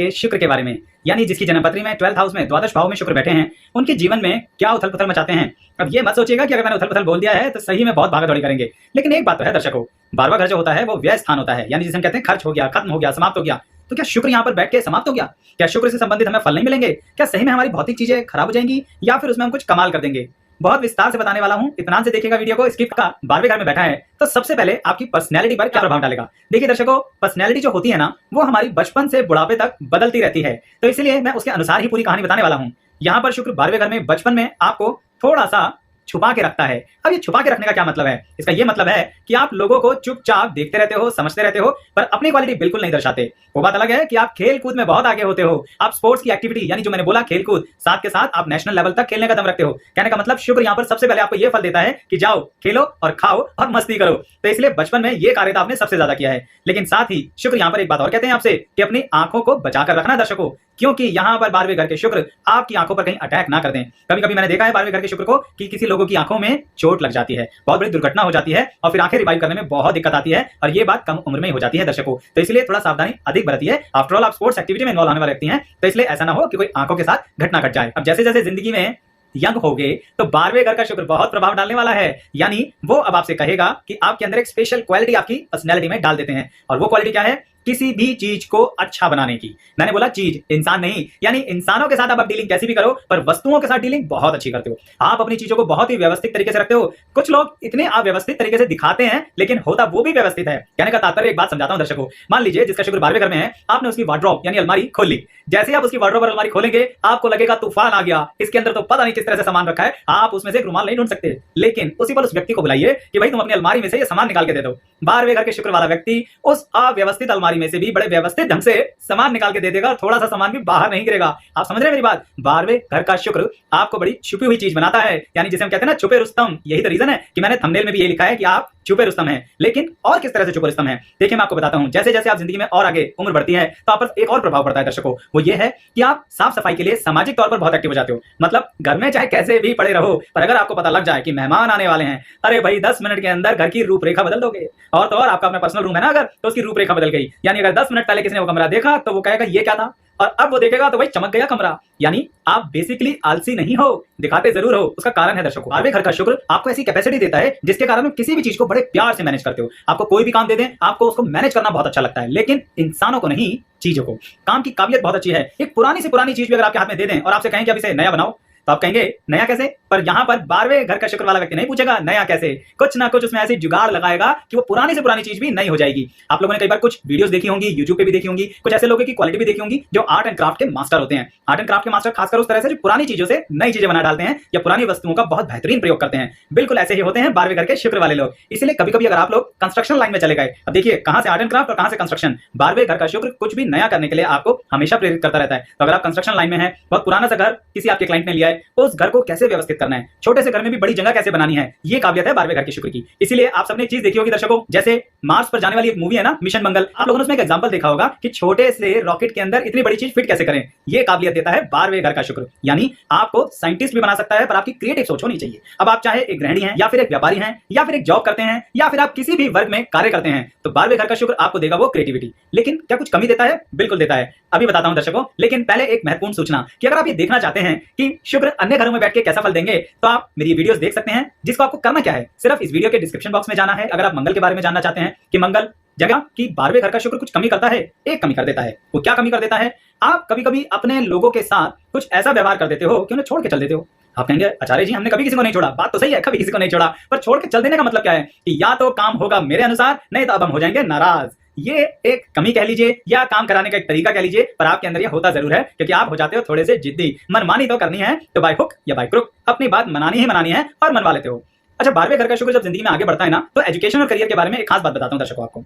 के शुक्र के बारे में, यानी जिसकी जन्मपत्री में 12th हाउस में, द्वादश भाव में शुक्र बैठे हैं, उनके जीवन में क्या उथल पुथल मचाते हैं। अब ये मत सोचिएगा कि अगर मैंने उथल पुथल बोल दिया है तो सही में बहुत भागा दौड़ी करेंगे, लेकिन एक बात तो है दर्शकों, 12वां घर जो होता है वो व्यय स्थान होता है, यानी जिसे हम कहते हैं खर्च हो गया, खत्म हो गया, समाप्त हो गया। तो क्या शुक्र यहाँ पर बैठ के समाप्त हो गया? क्या शुक्र से संबंधित हमें फल नहीं मिलेंगे? क्या सही में हमारी भौतिक चीजें खराब हो जाएंगी या फिर उसमें हम कुछ कमाल कर देंगे? बहुत विस्तार से बताने वाला हूं, इत्मीनान से देखिएगा वीडियो को। स्किप का 12वें घर में बैठा है तो सबसे पहले आपकी पर्सनैलिटी पर क्या प्रभाव डालेगा। देखिए दर्शकों, पर्सनैलिटी जो होती है ना, वो हमारी बचपन से बुढ़ापे तक बदलती रहती है, तो इसलिए मैं उसके अनुसार ही पूरी कहानी बताने वाला हूं। यहाँ पर शुक्र 12वें घर में बचपन में आपको थोड़ा सा छुपा के रखता है। अब ये छुपा के रखने का क्या मतलब है? इसका ये मतलब है कि आप लोगों को चुपचाप देखते रहते हो, समझते रहते हो, पर अपनी क्वालिटी बिल्कुल नहीं दर्शाते। वो बात अलग है कि आप खेल कूद में बहुत आगे होते हो, आप स्पोर्ट्स की एक्टिविटी, यानी जो मैंने बोला खेल कूद, साथ के साथ आप नेशनल लेवल तक खेलने का दम रखते हो। कहने का मतलब शुक्र यहाँ पर सबसे पहले आपको ये फल देता है कि जाओ खेलो और खाओ और मस्ती करो। तो इसलिए बचपन में ये कार्य आपने सबसे ज्यादा किया है। लेकिन साथ ही शुक्र यहाँ पर एक बात और कहते हैं आपसे कि अपनी आंखों को बचा कर रखना दर्शकों, क्योंकि यहाँ पर 12वें घर के शुक्र आपकी आंखों पर कहीं अटैक ना कर दें। कभी कभी मैंने देखा है 12वें घर के शुक्र को कि किसी लोगों की आंखों में चोट लग जाती है, बहुत बड़ी दुर्घटना हो जाती है और फिर आंखें रिवाइव करने में बहुत दिक्कत आती है, और ये बात कम उम्र में ही हो जाती है दर्शकों। तो इसलिए थोड़ा सावधानी अधिक बरतिए। आफ्टर ऑल आप स्पोर्ट्स एक्टिविटी में इन्वॉल्व होने वाले व्यक्ति हैं, तो इसलिए ऐसा ना हो कि कोई आंखों के साथ घटना घट जाए। अब जैसे जैसे जिंदगी में यंग होगे तो 12वें घर का शुक्र बहुत प्रभाव डालने वाला है, यानी वो अब आपसे कहेगा कि आपके अंदर एक स्पेशल क्वालिटी आपकी पर्सनैलिटी में डाल देते हैं। और वो क्वालिटी क्या है? किसी भी चीज को अच्छा बनाने की। मैंने बोला चीज, इंसान नहीं, यानी इंसानों के साथ आप डीलिंग कैसी भी करो, पर वस्तुओं के साथ डीलिंग बहुत अच्छी करते हो। आप अपनी चीजों को बहुत ही व्यवस्थित तरीके से रखते हो। कुछ लोग इतने अव्यवस्थित तरीके से दिखाते हैं, लेकिन होता वो भी व्यवस्थित है। कहने का तात्पर्य एक बात समझाता हूं दर्शकों, मान लीजिए जिसका शुक्र 12वें घर में है, आपने उसकी वार्डरोब यानी अलमारी खोल ली। जैसे ही आप उसकी वार्डरोब और अलमारी खोलेंगे, आपको लगेगा तूफान आ गया, इसके अंदर तो पता नहीं किस तरह से सामान रखा है, आप उसमें से एक रुमाल नहीं ढूंढ सकते। लेकिन उसी पर उस व्यक्ति को बुलाइए कि भाई तुम अपनी अलमारी में से ये सामान निकाल के दे दो। 12वें घर के शुक्र वाला व्यक्ति उस अव्यवस्थित अलमारी में से भी बड़े व्यवस्थित ढंग से सामान निकाल के दे देगा, थोड़ा सा सामान भी बाहर नहीं गिरेगा। आप समझ रहे हैं मेरी बात? 12वें घर का शुक्र आपको बड़ी छुपी हुई चीज बनाता है, यानी जिसे हम कहते हैं ना छुपे रुस्तम। यही तो रीजन है कि मैंने थंबनेल में भी ये लिखा है कि आप छुपे रुस्तम हैं। लेकिन और किस तरह से छुपे रुस्तम हैं, देखिए मैं आपको बताता हूं। जैसे जैसे आप जिंदगी में और आगे उम्र बढ़ती है तो आप पर एक और प्रभाव पड़ता है दर्शकों, वो ये है कि आप साफ सफाई के लिए सामाजिक तौर पर बहुत एक्टिव हो जाते हो। मतलब घर में चाहे कैसे भी पड़े रहो, पर अगर आपको पता लग जाए कि मेहमान आने वाले हैं, अरे भाई 10 मिनट के अंदर घर की रूपरेखा बदल दोगे। और तो और आपका अपना पर्सनल रूम है ना अगर, तो उसकी रूपरेखा बदल गई। यानी अगर 10 मिनट पहले किसी ने वो कमरा देखा तो वो कहेगा ये क्या था, और अब वो देखेगा तो भाई चमक गया कमरा। यानी आप बेसिकली आलसी नहीं हो, दिखाते जरूर हो। उसका कारण है दर्शकों, 12वें घर का शुक्र आपको ऐसी कैपेसिटी देता है जिसके कारण आप किसी भी चीज को बड़े प्यार से मैनेज करते हो। आपको कोई भी काम दे दें, आपको उसको मैनेज करना बहुत अच्छा लगता है, लेकिन इंसानों को नहीं, चीजों को। काम की काबिलियत बहुत अच्छी है। एक पुरानी से पुरानी चीज भी अगर आपके हाथ में दे दें और आपसे कहें कि अब इसे नया बनाओ, तो आप कहेंगे नया कैसे? पर यहां पर 12वें घर का शुक्र वाला व्यक्ति नहीं पूछेगा नया कैसे, कुछ ना कुछ उसमें ऐसी जुगाड़ लगाएगा कि वो पुरानी से पुरानी चीज भी नई हो जाएगी। आप लोगों ने कई बार कुछ वीडियोस देखी होंगी, यूट्यूब पे भी देखी होंगी, कुछ ऐसे लोगों की क्वालिटी भी देखी होंगी जो आर्ट एंड क्राफ्ट के मास्टर होते हैं। आर्ट एंड क्राफ्ट के मास्टर खासकर उस तरह से जो पुरानी चीजों से नई चीजें बना डालते हैं या पुरानी वस्तुओं का बहुत बेहतरीन प्रयोग करते हैं। बिल्कुल ऐसे ही होते हैं 12वें घर के शुक्र वाले लोग। इसलिए कभी कभी अगर आप लोग कंस्ट्रक्शन लाइन में चले गए, अब देखिए कहां से आर्ट एंड क्राफ्ट और कहां से कंस्ट्रक्शन, 12वें घर का शुक्र कुछ भी नया करने के लिए आपको हमेशा प्रेरित करता रहता है। तो अगर आप कंस्ट्रक्शन लाइन में है, बहुत पुराना सा घर किसी आपके क्लाइंट ने लिया है, उस घर को कैसे व्यवस्थित करना है, छोटे से घर में भी बड़ी जगह कैसे बनानी है, ये काबिलियत है 12वें घर के शुक्र की। इसीलिए आप सबने एक चीज देखी होगी दर्शकों, जैसे मार्स पर जाने वाली एक मूवी है ना, मिशन मंगल, आप लोगों ने उसमें एक एग्जांपल देखा होगा कि छोटे से रॉकेट के अंदर इतनी बड़ी चीज फिट कैसे करें। ये काबिलियत देता है 12वें घर का शुक्र। यानी आपको साइंटिस्ट भी बना सकता है, पर आपकी क्रिएटिव सोच होनी चाहिए। अब आप चाहे एक गृहिणी हैं, या फिर एक व्यापारी हैं, या फिर एक जॉब करते हैं, या फिर आप किसी भी वर्ग में कार्य करते हैं, तो 12वें घर का शुक्र आपको देगा वो क्रिएटिविटी। लेकिन क्या कुछ कमी देता है? बिल्कुल देता है, अभी बताता हूं दर्शकों। लेकिन पहले एक महत्वपूर्ण सूचना कि अगर आप ये देखना चाहते हैं कि शुक्र अन्य घरों में बैठ के कैसा फल देंगे, तो आप मेरी वीडियोस देख सकते हैं, जिसको आपको करना क्या है, सिर्फ इस वीडियो के डिस्क्रिप्शन बॉक्स में जाना है। अगर आप मंगल के बारे में जानना चाहते हैं कि मंगल जगह कि 12वें घर का शुक्र कुछ कमी करता है, एक कमी कर देता है। वो क्या कमी कर देता है? आप कभी कभी अपने लोगों के साथ कुछ ऐसा व्यवहार कर देते हो कि उन्हें छोड़ के चल देते हो। आप कहेंगे आचार्य जी हमने कभी किसी को नहीं छोड़ा, बात तो सही है, कभी किसी को नहीं छोड़ा, पर छोड़ के चल देने का मतलब क्या है कि या तो काम होगा मेरे अनुसार, नहीं तो अब हम हो जाएंगे नाराज। ये एक कमी कह लीजिए या काम कराने का एक तरीका कह लीजिए, पर आपके अंदर ये होता जरूर है, क्योंकि आप हो जाते हो थोड़े से जिद्दी। मनमानी तो करनी है तो बाय हुक या बाय क्रुक अपनी बात मनानी ही मनानी है और मनवा लेते हो। अच्छा, 12वें घर का शुक्र जब जिंदगी में आगे बढ़ता है ना, तो एजुकेशन और करियर के बारे में एक खास बात बताता हूं दर्शकों आपको।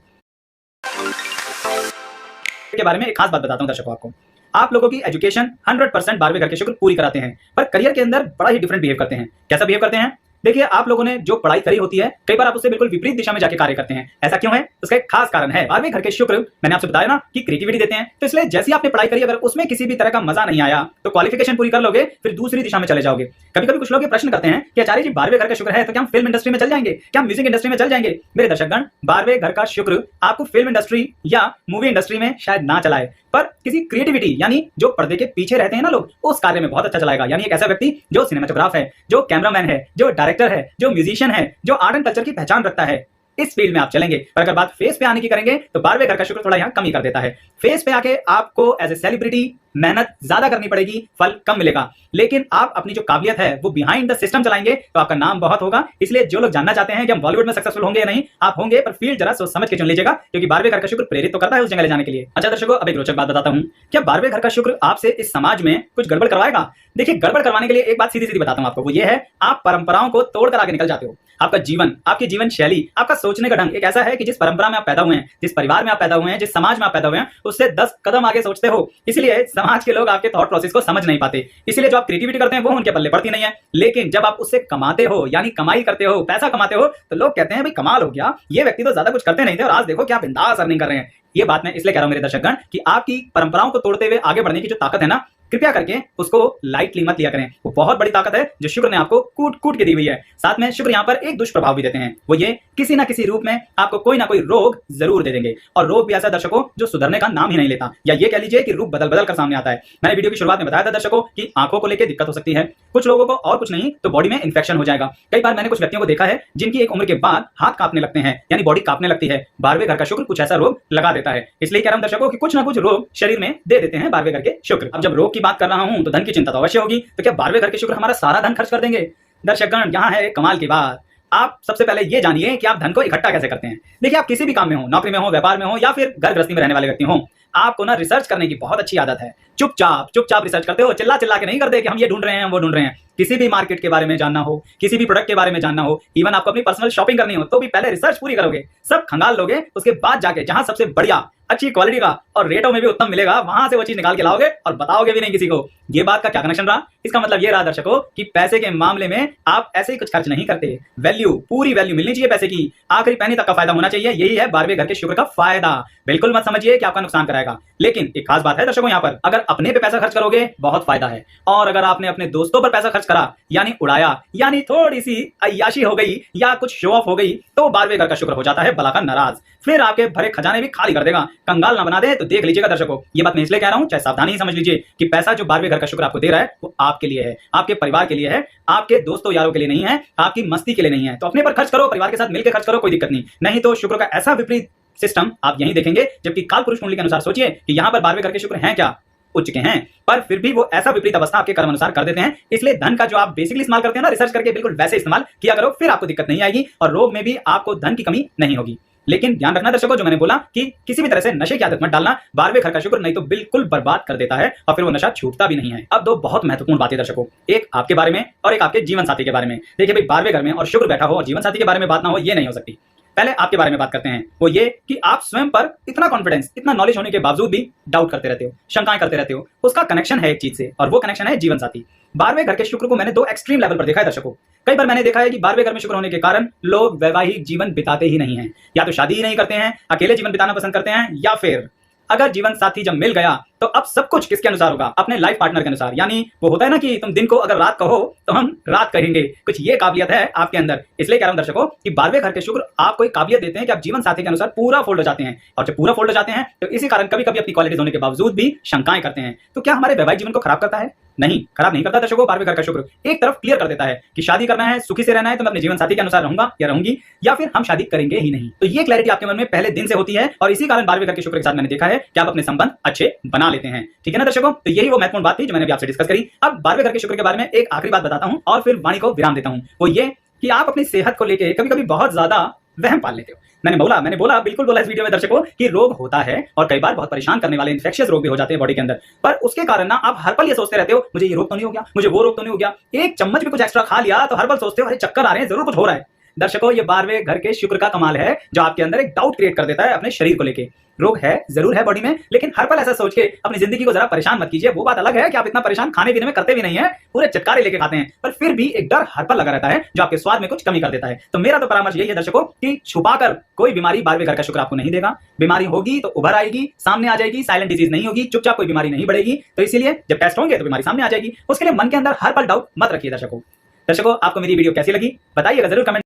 आप लोगों की एजुकेशन 100% 12वें घर के शुक्र पूरी कराते हैं, पर करियर के अंदर बड़ा ही डिफरेंट बिहेव करते हैं। कैसा बिहेव करते हैं? देखिए, आप लोगों ने जो पढ़ाई करी होती है, कई बार आप उससे बिल्कुल विपरीत दिशा में जाके कार्य करते हैं। ऐसा क्यों है? उसका एक खास कारण है। 12वें घर के शुक्र, मैंने आपसे बताया ना कि क्रिएटिविटी देते हैं, तो इसलिए जैसी आपने पढ़ाई करी, अगर उसमें किसी भी तरह का मजा नहीं आया तो क्वालिफिकेशन पूरी कर लोगे, फिर दूसरी दिशा में चले जाओगे। कभी कभी कुछ लोग ये प्रश्न करते हैं कि आचार्य जी, 12वें घर का शुक्र है तो क्या हम फिल्म इंडस्ट्री में चल जाएंगे, क्या हम म्यूजिक इंडस्ट्री में चल जाएंगे? मेरे दर्शकगण, 12वें घर का शुक्र आपको फिल्म इंडस्ट्री या मूवी इंडस्ट्री में शायद ना चलाए, पर किसी क्रिएटिविटी यानी जो पर्दे के पीछे रहते हैं ना लोग, उस कार्य में बहुत अच्छा चलाएगा। यानी एक ऐसा व्यक्ति जो सिनेमेटोग्राफ है, जो कैमरामैन है, जो डायरेक्टर है, जो म्यूजिशियन है, जो आर्ट एंड कल्चर की पहचान रखता है, इस फील्ड में आप चलेंगे। पर अगर बात फेस पे आने की करेंगे तो 12वें घर का शुक्र थोड़ा यहाँ कमी कर देता है। फेस पे आके आपको एज ए सेलिब्रिटी मेहनत ज्यादा करनी पड़ेगी, फल कम मिलेगा। लेकिन आप अपनी जो काबिलियत है वो बिहाइंड द सिस्टम चलाएंगे तो आपका नाम बहुत होगा। इसलिए जो लोग जानना चाहते हैं कि हम बॉलीवुड में सक्सेसफुल होंगे या नहीं, आप होंगे, पर फील्ड जरा सोच समझ के चुन लीजिएगा, क्योंकि 12वें घर का शुक्र प्रेरित तो करता है उस जगह ले जाने के लिए। अच्छा दर्शकों, अब एक रोचक बात बताता हूं, क्या 12वें घर का शुक्र आपसे इस समाज में कुछ गड़बड़ करवाएगा? देखिए, गड़बड़ करवाने के लिए एक बात सीधी सीधी बताता हूं आपको, वो ये है, आप परंपराओं को तोड़कर आगे निकल जाते हो। आपका जीवन, आपकी जीवन शैली, आपका सोचने का ढंग एक ऐसा है कि जिस परंपरा में आप पैदा हुए हैं, जिस परिवार में आप पैदा हुए हैं, जिस समाज में आप पैदा हुए हैं, उससे 10 कदम आगे सोचते हो। इसलिए समाज के लोग आपके थॉट प्रोसेस को समझ नहीं पाते। इसलिए जो आप क्रिएटिविटी करते हैं वो उनके पल्ले पड़ती नहीं है। लेकिन जब आप उससे कमाते हो, यानी कमाई करते हो, पैसा कमाते हो, तो लोग कहते हैं भाई कमाल हो गया, ये व्यक्ति तो ज्यादा कुछ करते नहीं थे और आज देखो क्या बिंदास अर्निंग कर रहे हैं। ये बात मैं इसलिए कह रहा हूं मेरे दर्शकगण कि आपकी परंपराओं को तोड़ते हुए आगे बढ़ने की जो ताकत है ना, कृपया करके उसको लाइटली मत लिया करें। वो बहुत बड़ी ताकत है जो शुक्र ने आपको कूट कूट के दी हुई है। साथ में शुक्र यहाँ पर एक दुष्प्रभाव भी देते हैं, वो ये, किसी ना किसी रूप में आपको कोई ना कोई रोग जरूर दे देंगे। और रोग भी ऐसा दर्शकों जो सुधरने का नाम ही नहीं लेता, या ये कह लीजिए कि रूप बदल बदल कर सामने आता है। मैंने वीडियो की शुरुआत में बताया था दर्शकों कि आंखों को लेकर दिक्कत हो सकती है, कुछ लोगों को और कुछ नहीं तो बॉडी में इंफेक्शन हो जाएगा। कई बार मैंने कुछ व्यक्तियों को देखा है जिनकी एक उम्र के बाद हाथ कांपने लगते हैं, यानी बॉडी कांपने लगती है। 12वें घर का शुक्र कुछ ऐसा रोग लगा देता है। इसलिए कह रहा हूं दर्शकों कि कुछ ना कुछ रोग शरीर में दे देते हैं 12वें घर के शुक्र। अब जब रोग की बात कर रहा हूं तो धन की चिंता तो अवश्य होगी, तो क्या 12वें घर के शुक्र हमारा सारा धन खर्च कर देंगे? दर्शकगण, यहाँ है कमाल की बात। आप सबसे पहले ये जानिए कि आप धन को इकट्ठा कैसे करते हैं। देखिए, आप किसी भी काम में हो, नौकरी में हो, व्यापार में हो, या फिर घर गृहस्थी में रहने वाले व्यक्ति हो, आपको ना रिसर्च करने की बहुत अच्छी आदत है। चुपचाप चुपचाप रिसर्च करते हो, चिल्ला चिल्ला के नहीं करते कि हम ये ढूंढ रहे हैं, वो ढूंढ रहे हैं। किसी भी मार्केट के बारे में जानना हो, किसी भी प्रोडक्ट के बारे में जानना हो, इवन आपको अपनी पर्सनल शॉपिंग करनी हो, तो भी पहले रिसर्च पूरी करोगे, सब खंगाल लोगे, उसके बाद जाके जहां सबसे बढ़िया, अच्छी क्वालिटी का और रेटों में भी उत्तम मिलेगा, वहां से वो चीज निकाल के लाओगे और बताओगे भी नहीं किसी को। ये बात का क्या कनेक्शन रहा? इसका मतलब ये रहा दर्शकों कि पैसे के मामले में आप ऐसे ही कुछ खर्च नहीं करते। वैल्यू, पूरी वैल्यू मिलनी चाहिए पैसे की, आखिरी पैनी तक का फायदा होना चाहिए। यही है 12वें घर के शुक्र का फायदा। बिल्कुल मत समझिए कि आपका नुकसान कराएगा। लेकिन एक खास बात है दर्शकों, यहाँ पर अगर अपने पे पैसा खर्च करोगे बहुत फायदा है, और अगर आपने अपने दोस्तों पर पैसा खर्च करा, यानी उड़ाया, यानी थोड़ी सी अय्याशी हो गई या कुछ शो ऑफ हो गई, तो 12वें घर का शुक्र हो जाता है बला का नाराज। फिर आपके भरे खजाने भी खाली कर देगा। कंगाल ना बना दे तो देख लीजिएगा दर्शकों। ये बात मैं इसलिए कह रहा हूं, चाहे सावधानी ही समझ लीजिए कि पैसा जो 12वें घर का शुक्र आपको दे रहा है वो आपके लिए है, आपके परिवार के लिए है, आपके दोस्तों यारों के लिए नहीं है, आपकी मस्ती के लिए नहीं है। तो अपने पर खर्च करो, परिवार के साथ मिलकर खर्च करो, कोई दिक्कत नहीं तो शुक्र का ऐसा विपरीत सिस्टम आप यहीं देखेंगे। जबकि काल पुरुष कुंडली के अनुसार सोचिए कि यहां पर 12वें घर के शुक्र हैं क्या, उच्च के हैं, पर फिर भी वो ऐसा विपरीत अवस्था आपके कर्म अनुसार कर देते हैं। इसलिए धन का जो आप बेसिकली इस्तेमाल करते हैं ना, रिसर्च करके बिल्कुल वैसे इस्तेमाल किया करो, फिर आपको दिक्कत नहीं आएगी और रोग में भी आपको धन की कमी नहीं होगी। लेकिन ध्यान रखना दर्शकों, जो मैंने बोला कि किसी भी तरह से नशे की आदत मत डालना। 12वें घर का शुक्र नहीं तो बिल्कुल बर्बाद कर देता है और फिर वो नशा छूटता भी नहीं है। अब दो बहुत महत्वपूर्ण बातें दर्शकों, एक आपके बारे में और एक आपके जीवन साथी के बारे में। देखिए भाई, 12वें घर में और शुक्र बैठा हो और जीवन साथी के बारे में बात ना हो, ये नहीं हो सकती। पहले आपके बारे में बात करते हैं, वो ये कि आप स्वयं पर इतना कॉन्फिडेंस, इतना नॉलेज होने के बावजूद भी डाउट करते रहते हो, शंकाएं करते रहते हो। उसका कनेक्शन है एक चीज से, और वो कनेक्शन है जीवन साथी। 12वें घर के शुक्र को मैंने दो एक्सट्रीम लेवल पर देखा है दर्शकों। कई बार मैंने देखा है कि 12वें घर में शुक्र होने के कारण लोग वैवाहिक जीवन बिताते ही नहीं है, या तो शादी ही नहीं करते हैं, अकेले जीवन बिताना पसंद करते हैं, या फिर अगर जीवन साथी जब मिल गया तो अब सब कुछ किसके अनुसार होगा? अपने लाइफ पार्टनर के अनुसार। यानी वो होता है ना कि तुम दिन को अगर रात कहो तो हम रात कहेंगे, कुछ ये काबिलियत है आपके अंदर। इसलिए कह रहा हूं दर्शकों कि 12वें घर के शुक्र आपको एक काबिलियत देते हैं कि आप जीवन साथी के अनुसार पूरा फोल्ड हो जाते हैं, और जब पूरा फोल्ड हो जाते हैं तो इसी कारण कभी कभी अपनी क्वालिटीज होने के बावजूद भी शंकाएं करते हैं। तो क्या हमारे वैवाहिक जीवन को खराब करता है? नहीं, खराब नहीं करता दर्शकों। 12वें घर का शुक्र एक तरफ क्लियर कर देता है कि शादी करना है, सुखी से रहना है, तो मैं अपने जीवन साथी के अनुसार रहूंगा या रहूंगी, या फिर हम शादी करेंगे ही नहीं। तो ये क्लैरिटी आपके मन में पहले दिन से होती है, और इसी कारण 12वें घर के शुक्र के साथ मैंने देखा है कि आप अपने संबंध अच्छे बना लेते हैं। ठीक है ना दर्शकों? तो यही वो महत्वपूर्ण बात थी जो मैंने आपसे डिस्कस करी। अब 12वें घर के शुक्र के बारे में एक आखिरी बात बताता हूं और फिर वाणी को विराम देता हूं। वो ये कि आप अपनी सेहत को लेकर कभी कभी बहुत ज्यादा वहम पाल लेते हो। मैंने बोला बिल्कुल बोला इस वीडियो में दर्शकों कि रोग होता है, और कई बार बहुत परेशान करने वाले इन्फेक्शियस रोग भी हो जाते हैं बॉडी के अंदर। पर उसके कारण ना आप हर पल ये सोचते रहते हो, मुझे ये रोग तो नहीं हो गया, मुझे वो रोग तो नहीं हो गया। एक चम्मच भी कुछ एक्स्ट्रा खा लिया तो हर पल सोचते हो, अरे चक्कर आ रहे हैं, जरूर कुछ हो रहा है। दर्शकों, ये 12वें घर के शुक्र का कमाल है जो आपके अंदर एक डाउट क्रिएट कर देता है अपने शरीर को लेके। रोग है, जरूर है बॉडी में, लेकिन हर पल ऐसा सोच के अपनी जिंदगी को जरा परेशान मत कीजिए। वो बात अलग है कि आप इतना परेशान खाने पीने में करते भी नहीं है, पूरे चटकारे लेके खाते हैं, पर फिर भी एक डर हर पल लगा रहता है जो आपके स्वाद में कुछ कमी कर देता है। तो मेरा तो परामर्श यही है दर्शकों कि छुपाकर कोई बीमारी 12वें घर का शुक्र आपको नहीं देगा। बीमारी होगी तो उभर आएगी, सामने आ जाएगी, साइलेंट डिजीज नहीं होगी, चुपचाप कोई बीमारी नहीं बढ़ेगी। तो इसीलिए जब टेस्ट होंगे तो बीमारी सामने आ जाएगी। उसके लिए मन के अंदर हर पल डाउट मत रखिए दर्शकों। आपको मेरी वीडियो कैसी लगी बताइएगा जरूर कमेंट